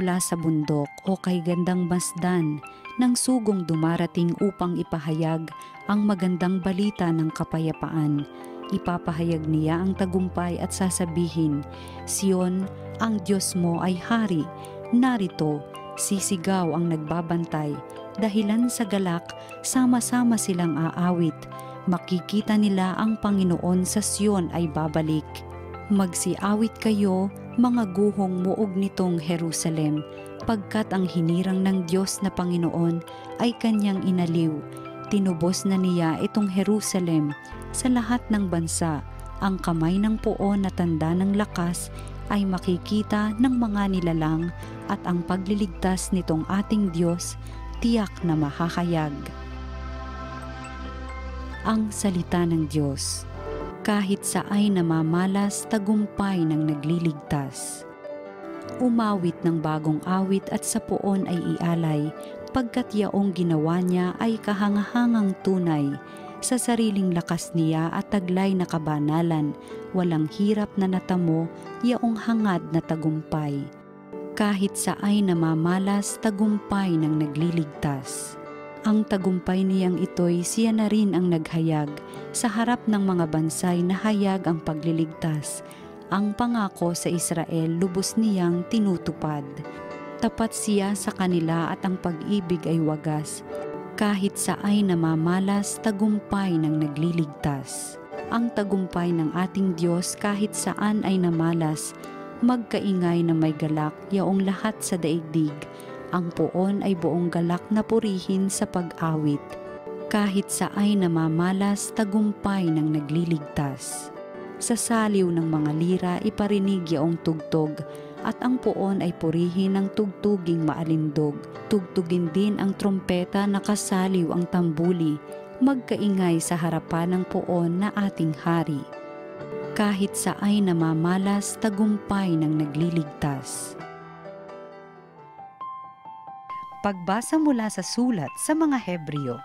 Magmula sa bundok o kay gandang masdan ng sugong dumarating upang ipahayag ang magandang balita ng kapayapaan. Ipapahayag niya ang tagumpay at sasabihin, Sion, ang Diyos mo ay hari. Narito, sisigaw ang nagbabantay. Dahilan sa galak, sama-sama silang aawit. Makikita nila ang Panginoon sa Sion ay babalik. Magsiawit kayo, mga guhong muog nitong Jerusalem, pagkat ang hinirang ng Diyos na Panginoon ay kanyang inaliw. Tinubos na niya itong Jerusalem sa lahat ng bansa. Ang kamay ng poon na tanda ng lakas ay makikita ng mga nilalang at ang pagliligtas nitong ating Diyos tiyak na mahahayag. Ang salita ng Diyos. Kahit sa ay namamalas, tagumpay ng nagliligtas. Umawit ng bagong awit at sa poon ay ialay, pagkat yaong ginawa niya ay kahangahangang tunay. Sa sariling lakas niya at taglay na kabanalan, walang hirap na natamo, yaong hangad na tagumpay. Kahit sa ay namamalas, tagumpay ng nagliligtas. Ang tagumpay niyang ito'y siya na rin ang naghayag. Sa harap ng mga bansay nahayag ang pagliligtas. Ang pangako sa Israel lubos niyang tinutupad. Tapat siya sa kanila at ang pag-ibig ay wagas. Kahit sa ay namamalas, tagumpay ng nagliligtas. Ang tagumpay ng ating Diyos kahit saan ay namalas. Magkaingay na may galak, yaong lahat sa daigdig. Ang poon ay buong galak na purihin sa pag-awit. Kahit sa ay namamalas, tagumpay ng nagliligtas. Sa saliw ng mga lira iparinig yaong tugtog, at ang poon ay purihin ng tugtuging maalindog. Tugtugin din ang trompeta na kasaliw ang tambuli, magkaingay sa harapan ng poon na ating hari. Kahit sa ay namamalas, tagumpay ng nagliligtas. Pagbasa mula sa sulat sa mga Hebreo.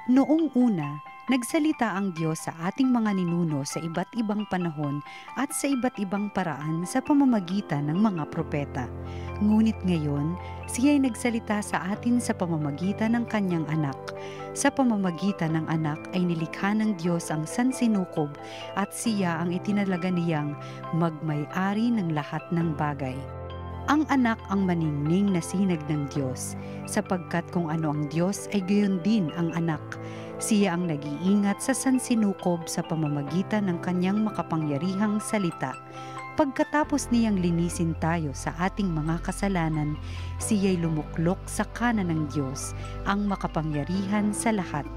Noong una, nagsalita ang Diyos sa ating mga ninuno sa iba't ibang panahon at sa iba't ibang paraan sa pamamagitan ng mga propeta. Ngunit ngayon, siya ay nagsalita sa atin sa pamamagitan ng kanyang anak. Sa pamamagitan ng anak ay nilikha ng Diyos ang sansinukob at siya ang itinalaga niyang magmay-ari ng lahat ng bagay. Ang anak ang maningning na sinag ng Diyos, sapagkat kung ano ang Diyos ay gayon din ang anak. Siya ang nag-iingat sa sansinukob sa pamamagitan ng kanyang makapangyarihang salita. Pagkatapos niyang linisin tayo sa ating mga kasalanan, siya'y lumuklok sa kanan ng Diyos, ang makapangyarihan sa lahat.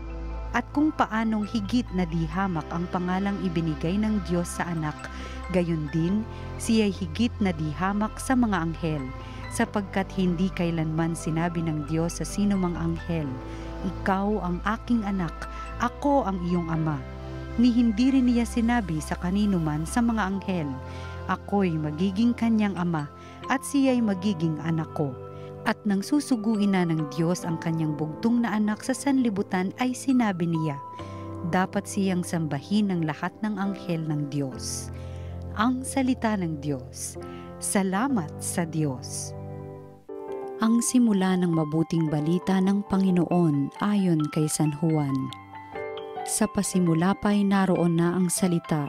At kung paanong higit na di hamak ang pangalang ibinigay ng Diyos sa anak, gayon din, siya'y higit na di hamak sa mga anghel, sapagkat hindi kailanman sinabi ng Diyos sa sinumang anghel, Ikaw ang aking anak, ako ang iyong ama. Ni hindi rin niya sinabi sa kanino man sa mga anghel, Ako'y magiging kanyang ama, at siya'y magiging anak ko. At nang susuguin na ng Diyos ang kanyang bugtong na anak sa sanlibutan ay sinabi niya, dapat siyang sambahin ng lahat ng anghel ng Diyos. Ang salita ng Diyos. Salamat sa Diyos. Ang simula ng mabuting balita ng Panginoon ayon kay San Juan. Sa pasimula pa'y naroon na ang salita,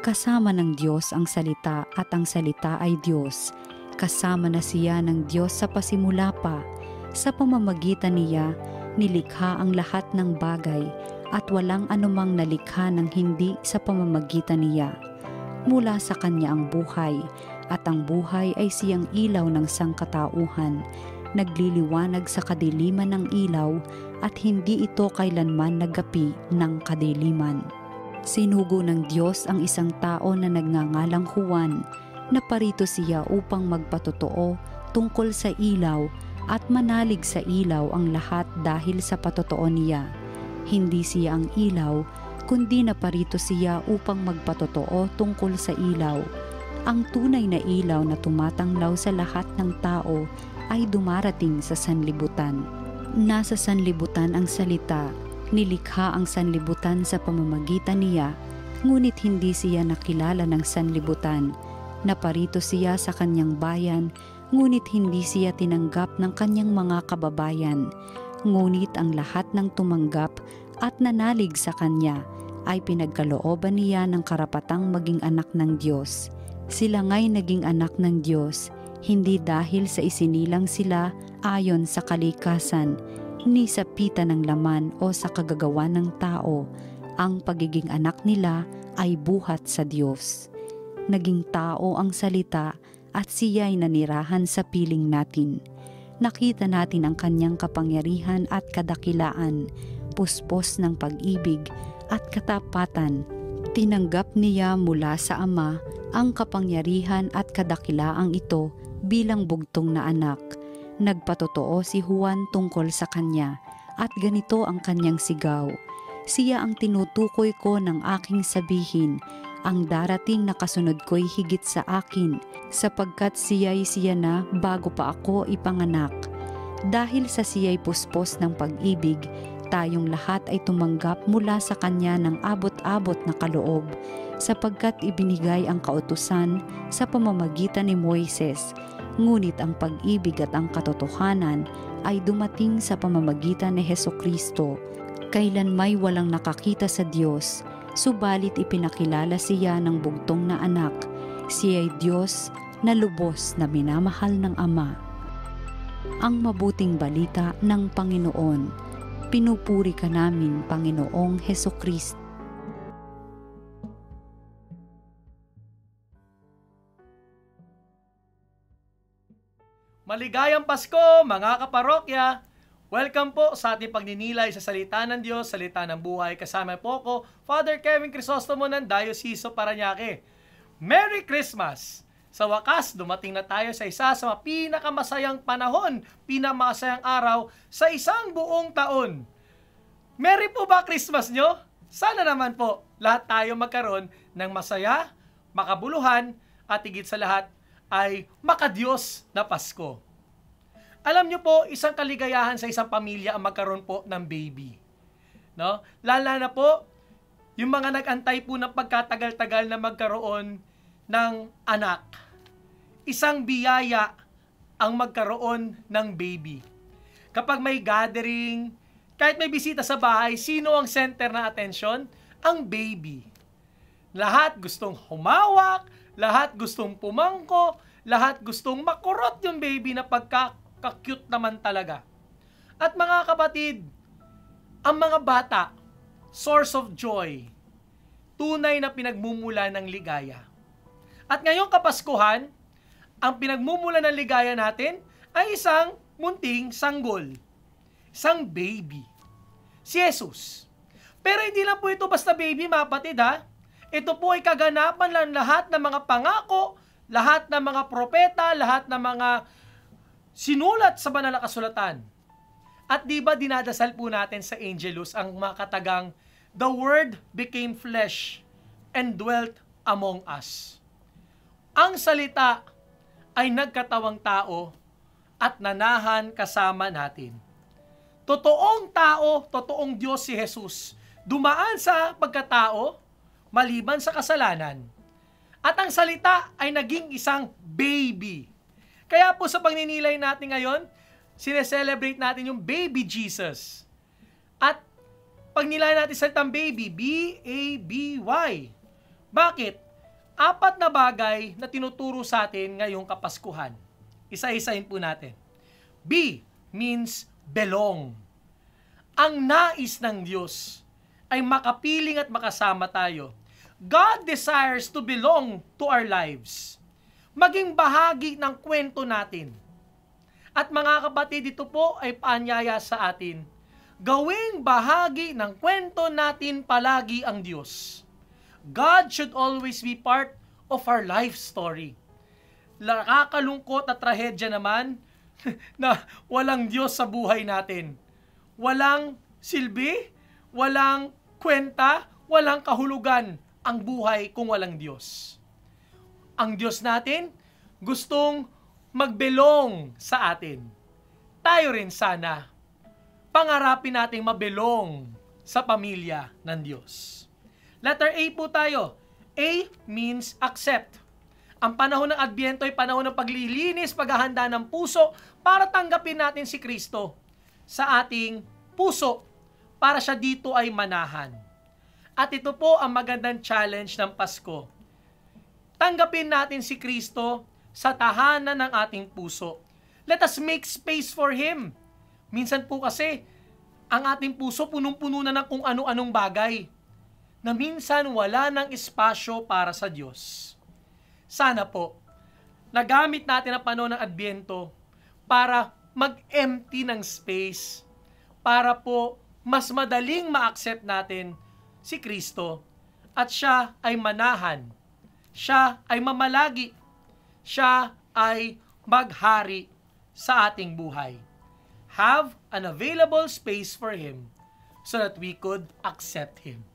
kasama ng Diyos ang salita at ang salita ay Diyos. Kasama na siya ng Diyos sa pasimula pa. Sa pamamagitan niya, nilikha ang lahat ng bagay at walang anumang nalikha ng hindi sa pamamagitan niya. Mula sa kanya ang buhay, at ang buhay ay siyang ilaw ng sangkatauhan. Nagliliwanag sa kadiliman ng ilaw at hindi ito kailanman nagapi ng kadiliman. Sinugo ng Diyos ang isang tao na nagngangalang Juan. Naparito siya upang magpatotoo tungkol sa ilaw at manalig sa ilaw ang lahat dahil sa patotoo niya. Hindi siya ang ilaw, kundi naparito siya upang magpatotoo tungkol sa ilaw. Ang tunay na ilaw na tumatanglaw sa lahat ng tao ay dumarating sa sanlibutan. Nasa sanlibutan ang salita, nilikha ang sanlibutan sa pamamagitan niya, ngunit hindi siya nakilala ng sanlibutan. Naparito siya sa kanyang bayan, ngunit hindi siya tinanggap ng kanyang mga kababayan. Ngunit ang lahat ng tumanggap at nanalig sa kanya ay pinagkalooban niya ng karapatang maging anak ng Diyos. Sila nga'y naging anak ng Diyos, hindi dahil sa isinilang sila ayon sa kalikasan, ni sa pita ng laman o sa kagagawa ng tao. Ang pagiging anak nila ay buhat sa Diyos. Naging tao ang salita at siya'y nanirahan sa piling natin. Nakita natin ang kanyang kapangyarihan at kadakilaan, puspos ng pag-ibig at katapatan. Tinanggap niya mula sa Ama ang kapangyarihan at kadakilaang ito bilang bugtong na anak. Nagpatotoo si Juan tungkol sa kanya at ganito ang kanyang sigaw. Siya ang tinutukoy ko ng aking sabihin, ang darating na kasunod ko'y higit sa akin, sapagkat siya na bago pa ako ipanganak. Dahil sa siya'y puspos ng pag-ibig, tayong lahat ay tumanggap mula sa kanya ng abot-abot na kaloob, sapagkat ibinigay ang kautusan sa pamamagitan ni Moises, ngunit ang pag-ibig at ang katotohanan ay dumating sa pamamagitan ni Hesukristo. Kailan may walang nakakita sa Diyos, subalit ipinakilala siya ng bugtong na anak. Siya'y Diyos na lubos na minamahal ng Ama. Ang mabuting balita ng Panginoon. Pinupuri ka namin, Panginoong Hesukristo. Maligayang Pasko, mga kaparokya! Welcome po sa ating pagninilay sa salita ng Diyos, salita ng buhay. Kasama po ko, Father Kevin Crisostomo ng Diocese of Parañaque. Merry Christmas! Sa wakas, dumating na tayo sa isa sa mga pinakamasayang panahon, pinakamasayang araw sa isang buong taon. Merry po ba Christmas nyo? Sana naman po lahat tayo magkaroon ng masaya, makabuluhan, at higit sa lahat ay makadiyos na Pasko. Alam nyo po, isang kaligayahan sa isang pamilya ang magkaroon po ng baby. No? Lala na po, yung mga nag-antay po ng pagkatagal-tagal na magkaroon ng anak. Isang biyaya ang magkaroon ng baby. Kapag may gathering, kahit may bisita sa bahay, sino ang center ng atensyon? Ang baby. Lahat gustong humawak, lahat gustong pumangko, lahat gustong makurot yung baby na pagka-cute naman talaga. At mga kapatid, ang mga bata, source of joy, tunay na pinagmumula ng ligaya. At ngayong Kapaskuhan, ang pinagmumula ng ligaya natin ay isang munting sanggol, isang baby, si Jesus. Pero hindi lang po ito basta baby, mga kapatid ha. Ito po ay kaganapan ng lahat ng mga pangako, lahat ng mga propeta, lahat ng mga sinulat sa banal na kasulatan. At di ba dinadasal po natin sa Angelus ang mga katagang, "The Word became flesh and dwelt among us." Ang salita ay nagkatawang tao at nanahan kasama natin. Totoong tao, totoong Diyos si Jesus, dumaan sa pagkatao, maliban sa kasalanan. At ang salita ay naging isang baby. Kaya po sa pagninilay natin ngayon, sineselebrate natin yung baby Jesus. At pagnilay natin sa salitang baby, B-A-B-Y. Bakit? 4 na bagay na tinuturo sa atin ngayong Kapaskuhan. Isa-isahin po natin. B means belong. Ang nais ng Diyos ay makapiling at makasama tayo. God desires to belong to our lives. Maging bahagi ng kwento natin. At mga kapatid, ito po ay paanyaya sa atin. Gawing bahagi ng kwento natin palagi ang Diyos. God should always be part of our life story. Nakakalungkot at trahedya naman na walang Diyos sa buhay natin. Walang silbi, walang kwenta, walang kahulugan ang buhay kung walang Diyos. Ang Diyos natin gustong magbelong sa atin. Tayo rin sana, pangarapin nating mabelong sa pamilya ng Diyos. Letter A po tayo. A means accept. Ang panahon ng Adbyento ay panahon ng paglilinis, paghahanda ng puso para tanggapin natin si Kristo sa ating puso para siya dito ay manahan. At ito po ang magandang challenge ng Pasko. Tanggapin natin si Kristo sa tahanan ng ating puso. Let us make space for Him. Minsan po kasi, ang ating puso punong-puno na ng kung ano-anong bagay na minsan wala ng espasyo para sa Diyos. Sana po, nagamit natin ang panahon ng Adbyento para mag-empty ng space, para po mas madaling ma-accept natin si Kristo at siya ay manahan, siya ay mamalagi, siya ay maghari sa ating buhay. Have an available space for Him so that we could accept Him.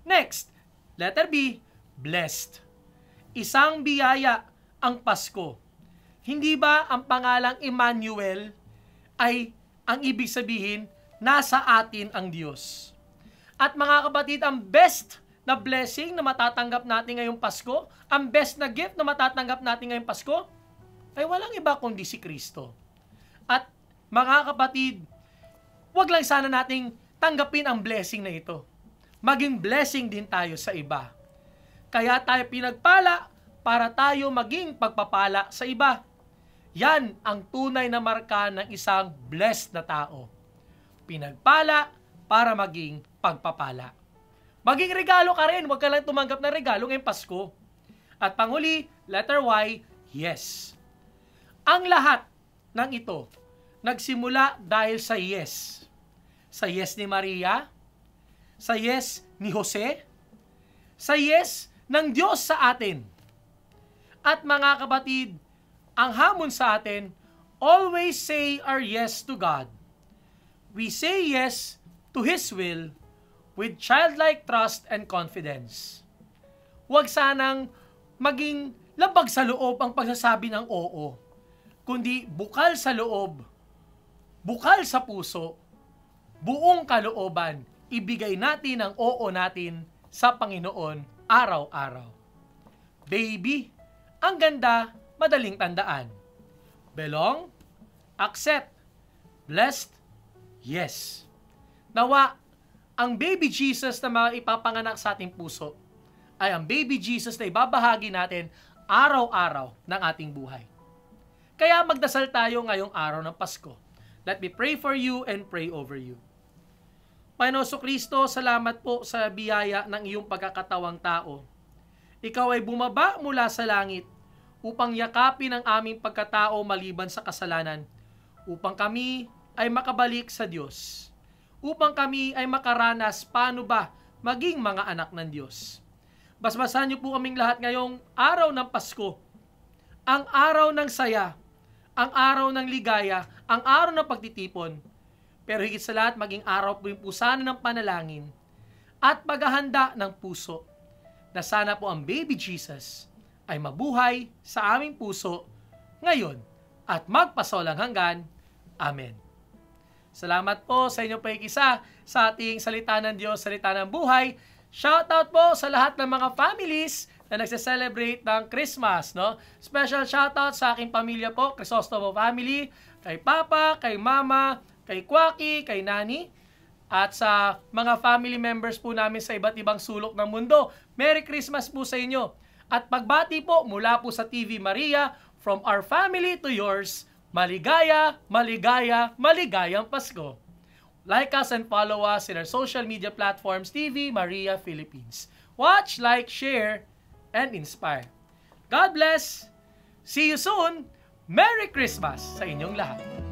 Next, letter B, blessed. Isang biyaya ang Pasko. Hindi ba ang pangalang Emmanuel ay ang ibig sabihin, nasa atin ang Diyos? At mga kapatid, ang best na blessing na matatanggap natin ngayong Pasko, ang best na gift na matatanggap natin ngayong Pasko, ay walang iba kundi si Kristo. At mga kapatid, wag lang sana nating tanggapin ang blessing na ito. Maging blessing din tayo sa iba. Kaya tayo pinagpala para tayo maging pagpapala sa iba. Yan ang tunay na marka ng isang blessed na tao. Pinagpala para maging pagpapala. Maging regalo ka rin, huwag ka lang tumanggap ng regalo ngayong Pasko. At panghuli, letter Y, yes. Ang lahat ng ito, nagsimula dahil sa yes. Sa yes ni Maria, sa yes ni Jose, sa yes ng Diyos sa atin. At mga kapatid, ang hamon sa atin, always say our yes to God. We say yes to His will with childlike trust and confidence. Huwag sanang maging labag sa loob ang pagsasabi ng oo, kundi bukal sa loob, bukal sa puso, buong kalooban, ibigay natin ang oo natin sa Panginoon araw-araw. Baby, ang ganda, madaling tandaan. Belong, accept, blessed, yes. Nawa, ang baby Jesus na maipapanganak sa ating puso ay ang baby Jesus na ibabahagi natin araw-araw ng ating buhay. Kaya magdasal tayo ngayong araw ng Pasko. Let me pray for you and pray over you. Panginoon Kristo, salamat po sa biyaya ng iyong pagkakatawang tao. Ikaw ay bumaba mula sa langit upang yakapin ang aming pagkatao maliban sa kasalanan, upang kami ay makabalik sa Diyos, upang kami ay makaranas paano ba maging mga anak ng Diyos. Basbasan niyo po kaming lahat ngayong araw ng Pasko, ang araw ng saya, ang araw ng ligaya, ang araw ng pagtitipon, pero higit sa lahat maging araw po yung pusana ng panalangin at paghahanda ng puso na sana po ang baby Jesus ay mabuhay sa aming puso ngayon at magpasawalang hanggan. Amen. Salamat po sa inyong pakikisa sa ating salita ng Diyos, salita ng buhay. Shoutout po sa lahat ng mga families na nagse-celebrate ng Christmas, no? Special shoutout sa aking pamilya po, Crisostomo family, kay Papa, kay Mama, kay Kwaki, kay Nani, at sa mga family members po namin sa iba't ibang sulok ng mundo. Merry Christmas po sa inyo. At pagbati po mula po sa TV Maria, from our family to yours, maligaya, maligaya, maligayang Pasko. Like us and follow us in our social media platforms, TV Maria Philippines. Watch, like, share, and inspire. God bless! See you soon! Merry Christmas sa inyong lahat!